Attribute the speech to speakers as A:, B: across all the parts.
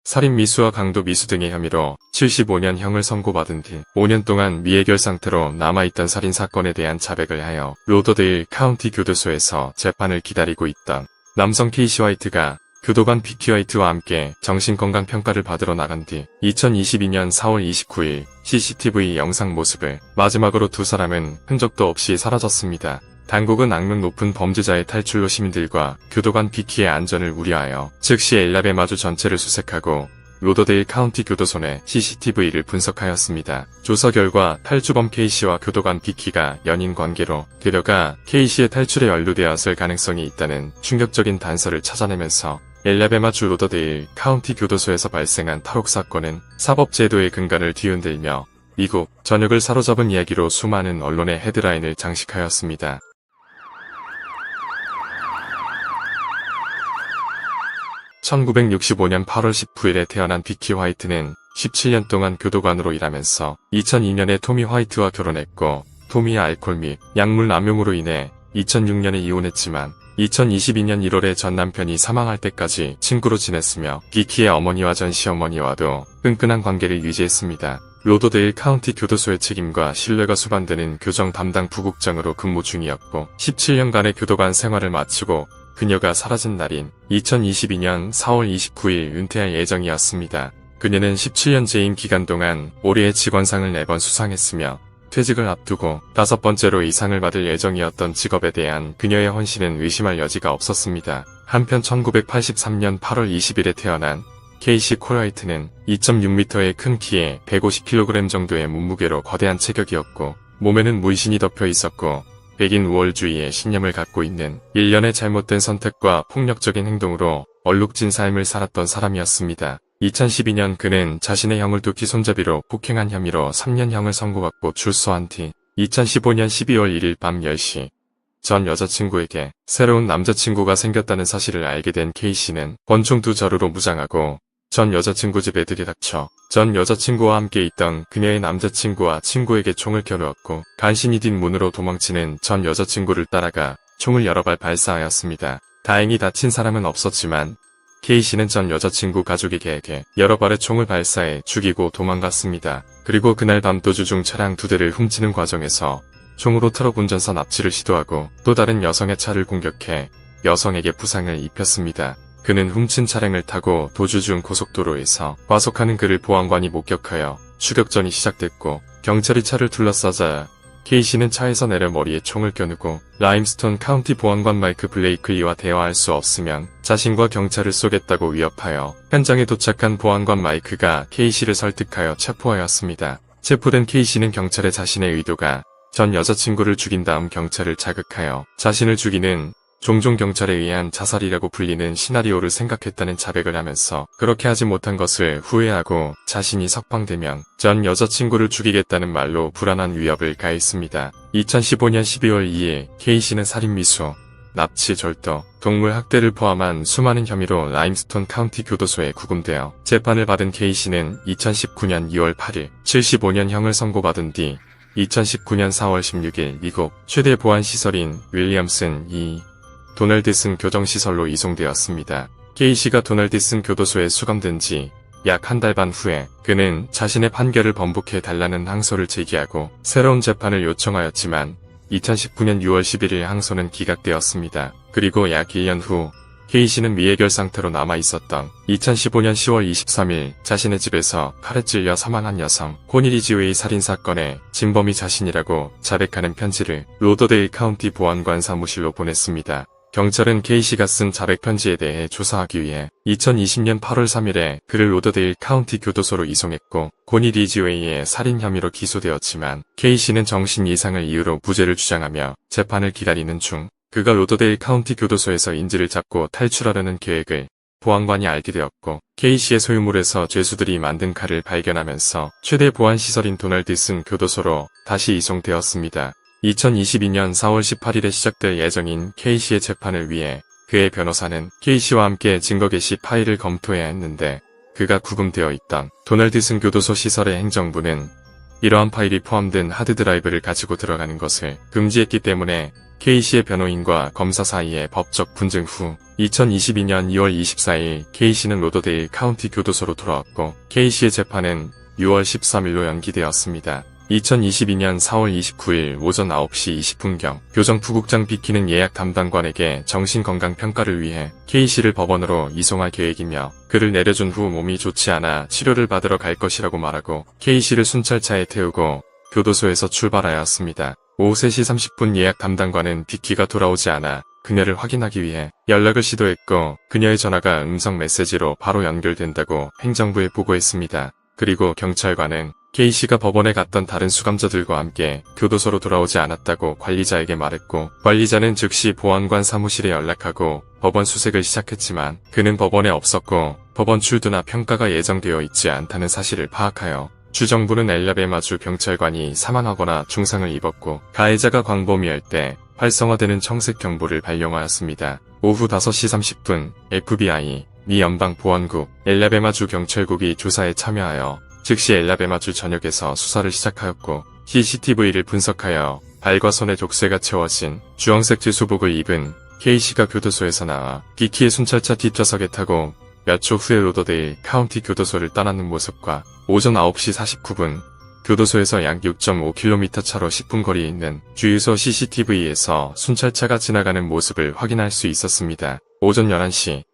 A: 살인 미수와 강도 미수 등의 혐의로 75년형을 선고받은 뒤 5년 동안 미해결 상태로 남아있던 살인사건에 대한 자백을 하여 로더데일 카운티 교도소에서 재판을 기다리고 있던 남성 케이시 화이트가 교도관 비키 화이트와 함께 정신건강평가를 받으러 나간 뒤 2022년 4월 29일 CCTV 영상 모습을 마지막으로 두 사람은 흔적도 없이 사라졌습니다. 당국은 악명 높은 범죄자의 탈출로 시민들과 교도관 비키의 안전을 우려하여 즉시 엘라베마주 전체를 수색하고 로더데일 카운티 교도소 내 CCTV를 분석하였습니다. 조사 결과 탈주범 케이시와 교도관 비키가 연인 관계로 그녀가 케이시의 탈출에 연루되었을 가능성이 있다는 충격적인 단서를 찾아내면서 엘라베마주 로더데일 카운티 교도소에서 발생한 탈옥 사건은 사법제도의 근간을 뒤흔들며 미국 전역을 사로잡은 이야기로 수많은 언론의 헤드라인을 장식하였습니다. 1965년 8월 19일에 태어난 비키 화이트는 17년 동안 교도관으로 일하면서 2002년에 토미 화이트와 결혼했고 토미의 알코올 및 약물 남용으로 인해 2006년에 이혼했지만 2022년 1월에 전 남편이 사망할 때까지 친구로 지냈으며 비키의 어머니와 전 시어머니와도 끈끈한 관계를 유지했습니다. 로더데일 카운티 교도소의 책임과 신뢰가 수반되는 교정 담당 부국장으로 근무 중이었고 17년간의 교도관 생활을 마치고 그녀가 사라진 날인 2022년 4월 29일 은퇴할 예정이었습니다. 그녀는 17년 재임 기간 동안 올해의 직원상을 4번 수상했으며 퇴직을 앞두고 5번째로 이 상을 받을 예정이었던 직업에 대한 그녀의 헌신은 의심할 여지가 없었습니다. 한편 1983년 8월 20일에 태어난 케이시 콜화이트는 2.6m의 큰 키에 150kg 정도의 몸무게로 거대한 체격이었고 몸에는 문신이 덮여 있었고 백인 우월주의의 신념을 갖고 있는 일련의 잘못된 선택과 폭력적인 행동으로 얼룩진 삶을 살았던 사람이었습니다. 2012년 그는 자신의 형을 두키 손잡이로 폭행한 혐의로 3년형을 선고받고 출소한 뒤 2015년 12월 1일 밤 10시 전 여자친구에게 새로운 남자친구가 생겼다는 사실을 알게 된 케이시는 권총 2자루로 무장하고 전 여자친구 집에 들이닥쳐 전 여자친구와 함께 있던 그녀의 남자친구와 친구에게 총을 겨누었고 간신히 뒷문으로 도망치는 전 여자친구를 따라가 총을 여러 발 발사하였습니다. 다행히 다친 사람은 없었지만 케이시는 전 여자친구 가족에게 여러 발의 총을 발사해 죽이고 도망갔습니다. 그리고 그날 밤 도주 중 차량 2대를 훔치는 과정에서 총으로 트럭 운전사 납치를 시도하고 또 다른 여성의 차를 공격해 여성에게 부상을 입혔습니다. 그는 훔친 차량을 타고 도주 중 고속도로에서 과속하는 그를 보안관이 목격하여 추격전이 시작됐고 경찰이 차를 둘러싸자 케이시는 차에서 내려 머리에 총을 겨누고 라임스톤 카운티 보안관 마이크 블레이클리와 대화할 수 없으면 자신과 경찰을 쏘겠다고 위협하여 현장에 도착한 보안관 마이크가 케이시를 설득하여 체포하였습니다. 체포된 케이시는 경찰에 자신의 의도가 전 여자친구를 죽인 다음 경찰을 자극하여 자신을 죽이는 종종 경찰에 의한 자살이라고 불리는 시나리오를 생각했다는 자백을 하면서 그렇게 하지 못한 것을 후회하고 자신이 석방되면 전 여자친구를 죽이겠다는 말로 불안한 위협을 가했습니다. 2015년 12월 2일 케이시는 살인미수, 납치, 절도, 동물 학대를 포함한 수많은 혐의로 라임스톤 카운티 교도소에 구금되어 재판을 받은 케이시는 2019년 2월 8일 75년형을 선고받은 뒤 2019년 4월 16일 미국 최대 보안시설인 윌리엄슨 도널드슨 교정시설로 이송되었습니다. 케이시가 도널드슨 교도소에 수감된 지 약 1달 반 후에 그는 자신의 판결을 번복해 달라는 항소를 제기하고 새로운 재판을 요청하였지만 2019년 6월 11일 항소는 기각되었습니다. 그리고 약 1년 후 케이시는 미해결 상태로 남아있었던 2015년 10월 23일 자신의 집에서 칼에 찔려 사망한 여성 코니 리지웨이 살인사건의 진범이 자신이라고 자백하는 편지를 로더데일 카운티 보안관 사무실로 보냈습니다. 경찰은 케이시가 쓴 자백 편지에 대해 조사하기 위해 2020년 8월 3일에 그를 로더데일 카운티 교도소로 이송했고 코니 리지웨이의 살인 혐의로 기소되었지만 케이시는 정신 이상을 이유로 무죄를 주장하며 재판을 기다리는 중 그가 로더데일 카운티 교도소에서 인질을 잡고 탈출하려는 계획을 보안관이 알게 되었고 케이시의 소유물에서 죄수들이 만든 칼을 발견하면서 최대 보안시설인 도널드슨 교도소로 다시 이송되었습니다. 2022년 4월 18일에 시작될 예정인 케이시의 재판을 위해 그의 변호사는 케이시와 함께 증거 게시 파일을 검토해야 했는데 그가 구금되어 있던 도널드슨 교도소 시설의 행정부는 이러한 파일이 포함된 하드드라이브를 가지고 들어가는 것을 금지했기 때문에 K씨의 변호인과 검사 사이의 법적 분쟁 후 2022년 2월 24일 K씨는 로더데일 카운티 교도소로 돌아왔고 K씨의 재판은 6월 13일로 연기되었습니다. 2022년 4월 29일 오전 9시 20분경 교정부국장 비키는 예약 담당관에게 정신건강평가를 위해 K씨를 법원으로 이송할 계획이며 그를 내려준 후 몸이 좋지 않아 치료를 받으러 갈 것이라고 말하고 K씨를 순찰차에 태우고 교도소에서 출발하였습니다. 오후 3시 30분 예약 담당관은 비키가 돌아오지 않아 그녀를 확인하기 위해 연락을 시도했고 그녀의 전화가 음성 메시지로 바로 연결된다고 행정부에 보고했습니다. 그리고 경찰관은 K씨가 법원에 갔던 다른 수감자들과 함께 교도소로 돌아오지 않았다고 관리자에게 말했고 관리자는 즉시 보안관 사무실에 연락하고 법원 수색을 시작했지만 그는 법원에 없었고 법원 출두나 평가가 예정되어 있지 않다는 사실을 파악하여 주정부는 엘라베마주 경찰관이 사망하거나 중상을 입었고 가해자가 광범위할 때 활성화되는 청색 경보를 발령하였습니다. 오후 5시 30분 FBI 미 연방보안국 엘라베마주 경찰국이 조사에 참여하여 즉시 엘라베마주 전역에서 수사를 시작하였고 CCTV를 분석하여 발과 손에 족쇄가 채워진 주황색 제수복을 입은 K씨가 교도소에서 나와 비키의 순찰차 뒷좌석에 타고 몇 초 후에 로더데일 카운티 교도소를 떠나는 모습과 오전 9시 49분 교도소에서 약 6.5km 차로 10분 거리에 있는 주유소 CCTV에서 순찰차가 지나가는 모습을 확인할 수 있었습니다. 오전 11시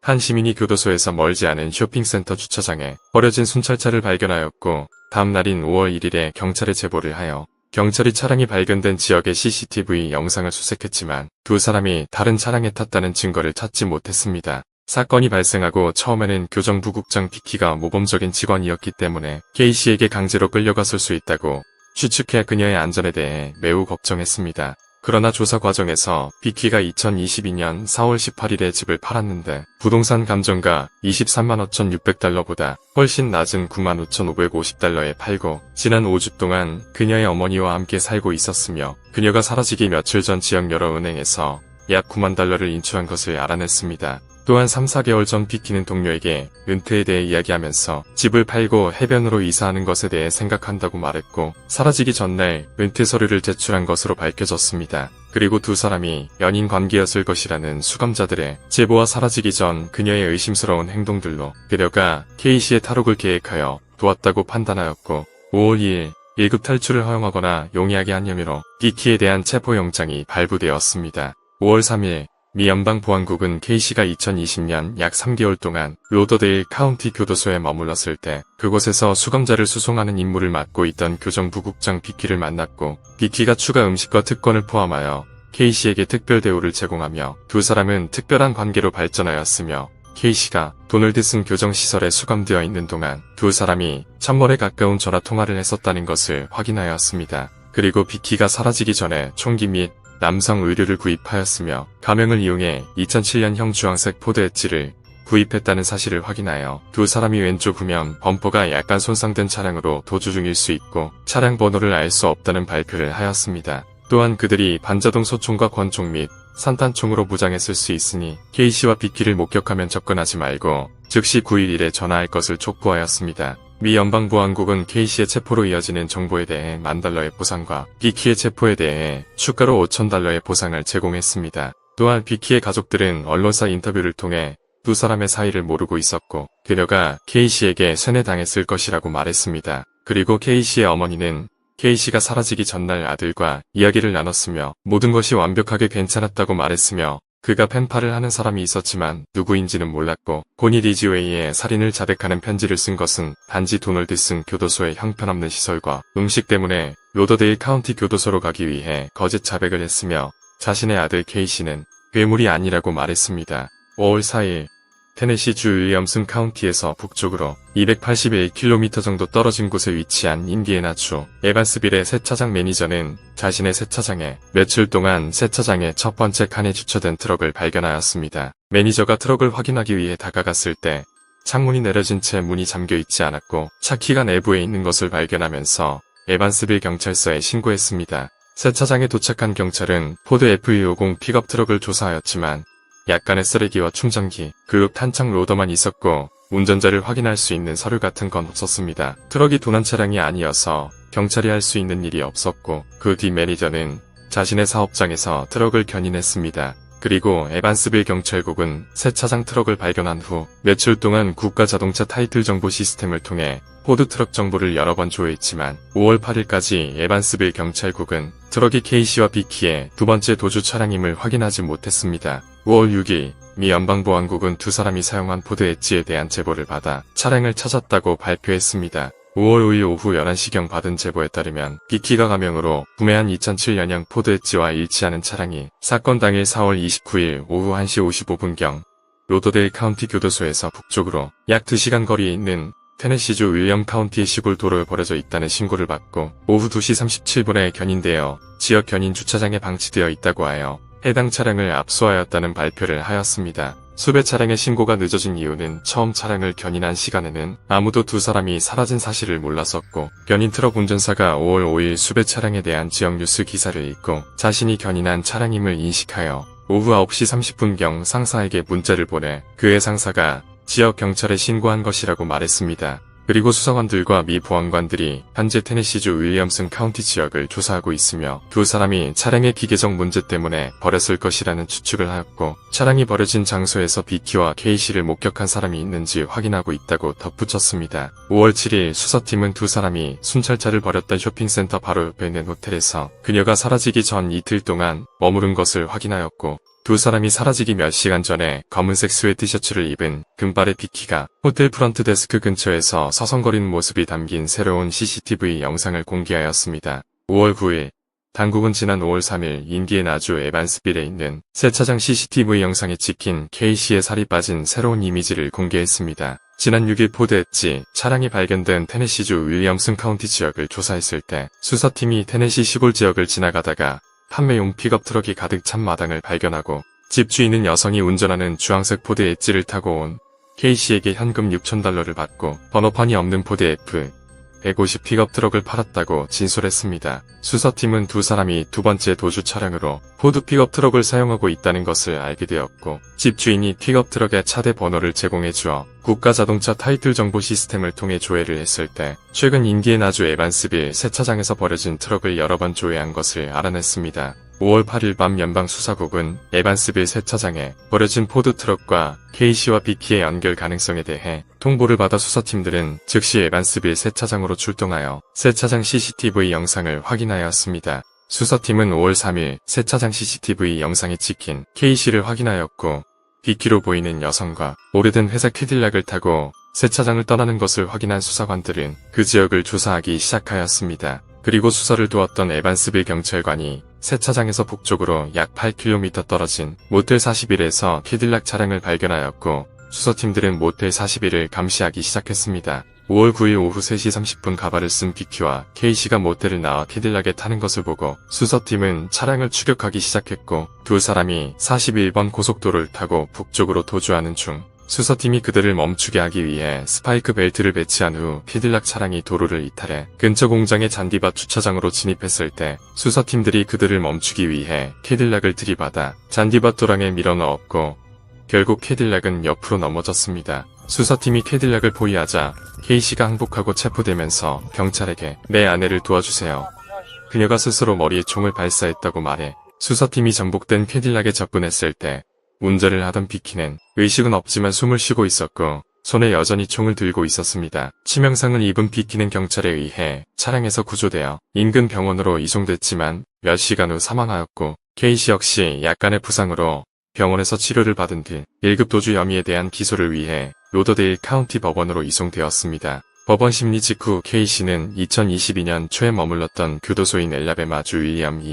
A: 한 시민이 교도소에서 멀지 않은 쇼핑센터 주차장에 버려진 순찰차를 발견하였고 다음 날인 5월 1일에 경찰에 제보를 하여 경찰이 차량이 발견된 지역의 CCTV 영상을 수색했지만 두 사람이 다른 차량에 탔다는 증거를 찾지 못했습니다. 사건이 발생하고 처음에는 교정부국장 비키가 모범적인 직원이었기 때문에 K씨에게 강제로 끌려갔을 수 있다고 추측해 그녀의 안전에 대해 매우 걱정했습니다. 그러나 조사 과정에서 비키가 2022년 4월 18일에 집을 팔았는데 부동산 감정가 23만 5,600달러보다 훨씬 낮은 9만 5,550달러에 팔고 지난 5주 동안 그녀의 어머니와 함께 살고 있었으며 그녀가 사라지기 며칠 전 지역 여러 은행에서 약 9만 달러를 인출한 것을 알아냈습니다. 또한 3-4개월 전 비키는 동료에게 은퇴에 대해 이야기하면서 집을 팔고 해변으로 이사하는 것에 대해 생각한다고 말했고 사라지기 전날 은퇴 서류를 제출한 것으로 밝혀졌습니다. 그리고 두 사람이 연인 관계였을 것이라는 수감자들의 제보와 사라지기 전 그녀의 의심스러운 행동들로 그녀가 K씨의 탈옥을 계획하여 도왔다고 판단하였고 5월 2일 1급 탈출을 허용하거나 용이하게 한 혐의로 비키에 대한 체포영장이 발부되었습니다. 5월 3일 미 연방보안국은 K씨가 2020년 약 3개월 동안 로더데일 카운티 교도소에 머물렀을 때 그곳에서 수감자를 수송하는 임무를 맡고 있던 교정부국장 비키를 만났고 비키가 추가 음식과 특권을 포함하여 K씨에게 특별 대우를 제공하며 두 사람은 특별한 관계로 발전하였으며 K씨가 도널드슨 교정시설에 수감되어 있는 동안 두 사람이 1000번에 가까운 전화 통화를 했었다는 것을 확인하였습니다. 그리고 비키가 사라지기 전에 총기 및 남성 의류를 구입하였으며 가명을 이용해 2007년형 주황색 포드 엣지를 구입했다는 사실을 확인하여 두 사람이 왼쪽 후면 범퍼가 약간 손상된 차량으로 도주 중일 수 있고 차량 번호를 알 수 없다는 발표를 하였습니다. 또한 그들이 반자동 소총과 권총 및 산탄총으로 무장했을 수 있으니 K씨와 비키를 목격하면 접근하지 말고 즉시 911에 전화할 것을 촉구하였습니다. 미 연방보안국은 K씨의 체포로 이어지는 정보에 대해 $10,000의 보상과 비키의 체포에 대해 추가로 $5,000의 보상을 제공했습니다. 또한 비키의 가족들은 언론사 인터뷰를 통해 두 사람의 사이를 모르고 있었고 그녀가 K씨에게 세뇌당했을 것이라고 말했습니다. 그리고 K씨의 어머니는 K씨가 사라지기 전날 아들과 이야기를 나눴으며 모든 것이 완벽하게 괜찮았다고 말했으며 그가 펜팔을 하는 사람이 있었지만 누구인지는 몰랐고 고니 리지웨이의 살인을 자백하는 편지를 쓴 것은 단지 도널드슨 교도소의 형편없는 시설과 음식 때문에 로더데일 카운티 교도소로 가기 위해 거짓 자백을 했으며 자신의 아들 K씨는 괴물이 아니라고 말했습니다. 5월 4일 테네시주 윌리엄슨 카운티에서 북쪽으로 281km 정도 떨어진 곳에 위치한 인디애나주 에반스빌의 세차장 매니저는 자신의 세차장에 며칠 동안 세차장의 첫 번째 칸에 주차된 트럭을 발견하였습니다. 매니저가 트럭을 확인하기 위해 다가갔을 때 창문이 내려진 채 문이 잠겨 있지 않았고 차키가 내부에 있는 것을 발견하면서 에반스빌 경찰서에 신고했습니다. 세차장에 도착한 경찰은 포드 F250 픽업 트럭을 조사하였지만 약간의 쓰레기와 충전기, 교육 탄창 로더만 있었고 운전자를 확인할 수 있는 서류 같은 건 없었습니다. 트럭이 도난 차량이 아니어서 경찰이 할 수 있는 일이 없었고 그 뒤 매니저는 자신의 사업장에서 트럭을 견인했습니다. 그리고 에반스빌 경찰국은 새 차장 트럭을 발견한 후 며칠 동안 국가자동차 타이틀 정보 시스템을 통해 포드 트럭 정보를 여러 번 조회했지만 5월 8일까지 에반스빌 경찰국은 트럭이 K씨와 B키의 두 번째 도주 차량임을 확인하지 못했습니다. 5월 6일 미 연방보안국은 두 사람이 사용한 포드 엣지에 대한 제보를 받아 차량을 찾았다고 발표했습니다. 5월 5일 오후 11시경 받은 제보에 따르면 B키가 가명으로 구매한 2007년형 포드 엣지와 일치하는 차량이 사건 당일 4월 29일 오후 1시 55분경 로더데일 카운티 교도소에서 북쪽으로 약 2시간 거리에 있는 테네시주 윌리엄 카운티의 시골 도로에 버려져 있다는 신고를 받고 오후 2시 37분에 견인되어 지역 견인 주차장에 방치되어 있다고 하여 해당 차량을 압수하였다는 발표를 하였습니다. 수배 차량의 신고가 늦어진 이유는 처음 차량을 견인한 시간에는 아무도 두 사람이 사라진 사실을 몰랐었고 견인 트럭 운전사가 5월 5일 수배 차량에 대한 지역 뉴스 기사를 읽고 자신이 견인한 차량임을 인식하여 오후 9시 30분경 상사에게 문자를 보내 그의 상사가 지역 경찰에 신고한 것이라고 말했습니다. 그리고 수사관들과 미 보안관들이 현재 테네시주 윌리엄슨 카운티 지역을 조사하고 있으며 두 사람이 차량의 기계적 문제 때문에 버렸을 것이라는 추측을 하였고 차량이 버려진 장소에서 B키와 K씨를 목격한 사람이 있는지 확인하고 있다고 덧붙였습니다. 5월 7일 수사팀은 두 사람이 순찰차를 버렸던 쇼핑센터 바로 옆에 있는 호텔에서 그녀가 사라지기 전 이틀 동안 머무른 것을 확인하였고 두 사람이 사라지기 몇 시간 전에 검은색 스웨트 티셔츠를 입은 금발의 B키가 호텔 프런트 데스크 근처에서 서성거리는 모습이 담긴 새로운 CCTV 영상을 공개하였습니다. 5월 9일 당국은 지난 5월 3일 인디애나주 에반스빌에 있는 새 차장 CCTV 영상에 찍힌 K씨의 살이 빠진 새로운 이미지를 공개했습니다. 지난 6일 포드 엣지 차량이 발견된 테네시주 윌리엄슨 카운티 지역을 조사했을 때 수사팀이 테네시 시골 지역을 지나가다가 판매용 픽업 트럭이 가득 찬 마당을 발견하고 집주인은 여성이 운전하는 주황색 포드 엣지를 타고 온 K씨에게 현금 $6,000를 받고 번호판이 없는 포드 F150 픽업 트럭을 팔았다고 진술했습니다. 수사팀은 두 사람이 두 번째 도주 차량으로 포드 픽업 트럭을 사용하고 있다는 것을 알게 되었고 집주인이 픽업 트럭의 차대 번호를 제공해 주어 국가자동차 타이틀 정보 시스템을 통해 조회를 했을 때 최근 인디애나주 에반스빌 새 차장에서 버려진 트럭을 여러 번 조회한 것을 알아냈습니다. 5월 8일 밤 연방수사국은 에반스빌 새 차장에 버려진 포드 트럭과 K씨와 B키의 연결 가능성에 대해 통보를 받아 수사팀들은 즉시 에반스빌 새 차장으로 출동하여 새 차장 CCTV 영상을 확인하였습니다. 수사팀은 5월 3일 새 차장 CCTV 영상에 찍힌 K씨를 확인하였고 B키로 보이는 여성과 오래된 회색 캐딜락을 타고 새 차장을 떠나는 것을 확인한 수사관들은 그 지역을 조사하기 시작하였습니다. 그리고 수사를 도왔던 에반스빌 경찰관이 새 차장에서 북쪽으로 약 8km 떨어진 모텔 41에서 캐딜락 차량을 발견하였고 수사팀들은 모텔 41을 감시하기 시작했습니다. 5월 9일 오후 3시 30분 가발을 쓴 B키와 K씨가 모텔을 나와 캐딜락에 타는 것을 보고 수사팀은 차량을 추격하기 시작했고 두 사람이 41번 고속도로를 타고 북쪽으로 도주하는 중 수사팀이 그들을 멈추게 하기 위해 스파이크 벨트를 배치한 후 캐딜락 차량이 도로를 이탈해 근처 공장의 잔디밭 주차장으로 진입했을 때 수사팀들이 그들을 멈추기 위해 캐딜락을 들이받아 잔디밭 도랑에 밀어넣었고 결국 캐딜락은 옆으로 넘어졌습니다. 수사팀이 캐딜락을 포위하자 K씨가 항복하고 체포되면서 경찰에게 내 아내를 도와주세요. 그녀가 스스로 머리에 총을 발사했다고 말해 수사팀이 정복된 캐딜락에 접근했을 때 운전을 하던 B키는 의식은 없지만 숨을 쉬고 있었고 손에 여전히 총을 들고 있었습니다. 치명상을 입은 B키는 경찰에 의해 차량에서 구조되어 인근 병원으로 이송됐지만 몇 시간 후 사망하였고 K씨 역시 약간의 부상으로 병원에서 치료를 받은 뒤 1급 도주 혐의에 대한 기소를 위해 로더데일 카운티 법원으로 이송되었습니다. 법원 심리 직후 K씨는 2022년 초에 머물렀던 교도소인 엘라베마주 윌리엄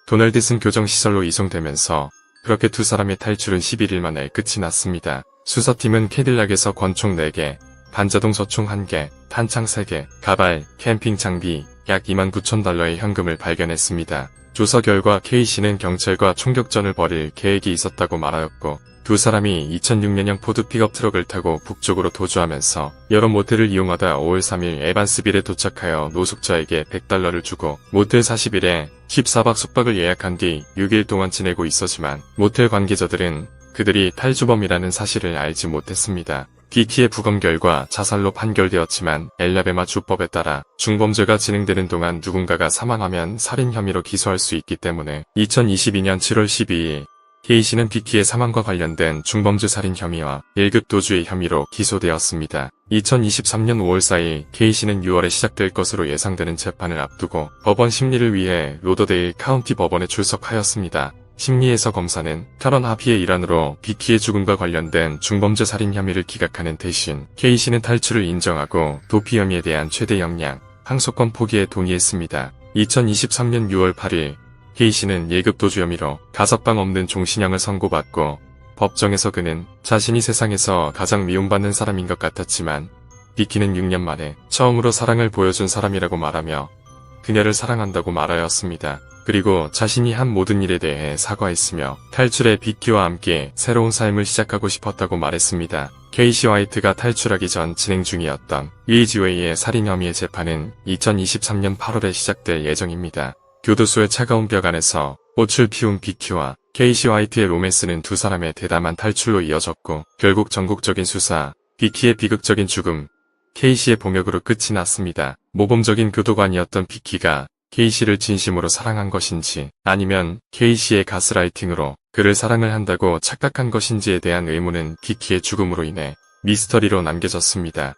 A: 도널드슨 교정시설로 이송되면서 그렇게 두 사람의 탈출은 11일 만에 끝이 났습니다. 수사팀은 캐딜락에서 권총 4개, 반자동 소총 1개, 탄창 3개, 가발, 캠핑 장비, 약 $29,000의 현금을 발견했습니다. 조사 결과 K씨는 경찰과 총격전을 벌일 계획이 있었다고 말하였고 두 사람이 2006년형 포드 픽업 트럭을 타고 북쪽으로 도주하면서 여러 모텔을 이용하다 5월 3일 에반스빌에 도착하여 노숙자에게 $100를 주고 모텔 41에 14박 숙박을 예약한 뒤 6일 동안 지내고 있었지만 모텔 관계자들은 그들이 탈주범이라는 사실을 알지 못했습니다. 비키의 부검 결과 자살로 판결되었지만 엘라베마 주법에 따라 중범죄가 진행되는 동안 누군가가 사망하면 살인 혐의로 기소할 수 있기 때문에 2022년 7월 12일 K씨는 비키의 사망과 관련된 중범죄 살인 혐의와 1급 도주의 혐의로 기소되었습니다. 2023년 5월 4일 K씨는 6월에 시작될 것으로 예상되는 재판을 앞두고 법원 심리를 위해 로더데일 카운티 법원에 출석하였습니다. 심리에서 검사는 탈원 합의의 일환으로 비키의 죽음과 관련된 중범죄 살인 혐의를 기각하는 대신 K씨는 탈출을 인정하고 도피 혐의에 대한 최대 형량, 항소권 포기에 동의했습니다. 2023년 6월 8일 K씨는 1급 도주 혐의로 가석방 없는 종신형을 선고받고 법정에서 그는 자신이 세상에서 가장 미움받는 사람인 것 같았지만 비키는 6년 만에 처음으로 사랑을 보여준 사람이라고 말하며 그녀를 사랑한다고 말하였습니다. 그리고 자신이 한 모든 일에 대해 사과했으며 탈출해 비키와 함께 새로운 삶을 시작하고 싶었다고 말했습니다. 케이시 화이트가 탈출하기 전 진행 중이었던 리지웨이의 살인 혐의의 재판은 2023년 8월에 시작될 예정입니다. 교도소의 차가운 벽 안에서 꽃을 피운 비키와 케이시 화이트의 로맨스는 두 사람의 대담한 탈출로 이어졌고 결국 전국적인 수사, 비키의 비극적인 죽음, 케이시의 봉역으로 끝이 났습니다. 모범적인 교도관이었던 비키가 케이시를 진심으로 사랑한 것인지 아니면 케이시의 가스라이팅으로 그를 사랑을 한다고 착각한 것인지에 대한 의문은 비키의 죽음으로 인해 미스터리로 남겨졌습니다.